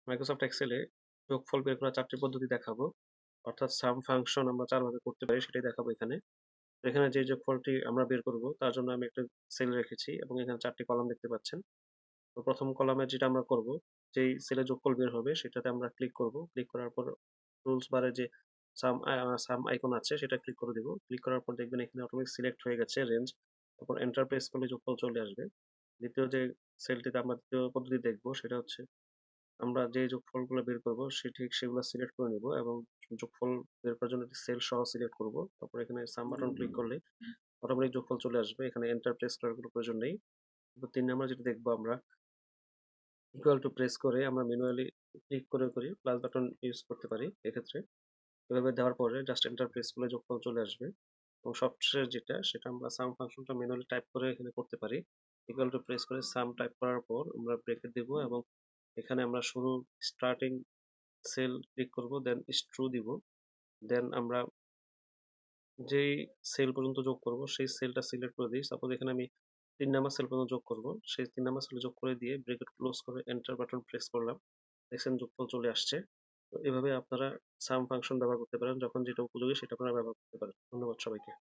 Microsoft এক্সেলে যোগফল বের করার ৪ টি পদ্ধতি দেখাবো। অর্থাৎ সাম ফাংশন আমরা ৪ ভাবে করতে পারি সেটাই দেখাবো এখানে। তো এখানে যে যোগফলটি আমরা বের করব তার জন্য আমি একটা সেল রেখেছি এবং এখানে ৪ টি কলাম দেখতে পাচ্ছেন। তো ১ম কলামে যেটা আমরা করব, যেই সেলে যোগফল বের হবে সেটাতে আমরা ক্লিক করব। ক্লিক করার পর টুলস বারে যে সাম আইকন আছে সেটা ক্লিক করে দিব। ক্লিক করার পর দেখবেন এখানে অটোমেটিক সিলেক্ট হয়ে গেছে রেঞ্জ। তারপর এন্টার প্রেস করলে যোগফল চলে আসবে। দ্বিতীয় যে সেলটিতে আমরা ২য় পদ্ধতি দেখব সেটা হচ্ছে আমরা যে যোগফলগুলো বের করব সেগুলো সিলেক্ট করে নিব এবং যোগফল বের করার জন্য একটি সেল সহ সিলেক্ট করব। তারপর এখানে সাম বাটন ক্লিক করলে অটোমেটিক যোগফল চলে আসবে। এখানে এন্টার প্রেস করার কোনো প্রয়োজন নেই। তারপর ৩ নাম্বার যেটা দেখবো আমরা ইকুয়াল টু প্রেস করে আমরা ম্যানুয়ালি ক্লিক করে প্লাস বাটন ইউজ করতে পারি এক্ষেত্রে। এভাবে দেওয়ার পরে জাস্ট এন্টার প্রেস করলে যোগফল চলে আসবে। এবং সবশেষ যেটা সেটা আমরা সাম ফাংশনটা ম্যানুয়ালি টাইপ করে এখানে করতে পারি। ইকুয়াল টু প্রেস করে সাম টাইপ করার পর আমরা ব্রেকেট দিব এবং এখানে আমরা শুরু স্টার্টিং সেল ক্লিক করব, দেন ইস ট্রু দিব। দেন আমরা যেই সেল পর্যন্ত যোগ করব সেই সেলটা সিলেক্ট করে দিই। সাপোজ এখানে আমি ৩ নাম্বার সেল পর্যন্ত যোগ করব। সেই ৩ নাম্বার সেলে যোগ করে দিয়ে ব্রেকেট ক্লোজ করে এন্টার বাটন প্রেস করলাম। দেখছেন যোগফল চলে আসছে। তো এভাবে আপনারা সাম ফাংশন ব্যবহার করতে পারেন। যখন যেটা উপযোগী সেটা আপনারা ব্যবহার করতে পারেন। ধন্যবাদ সবাইকে।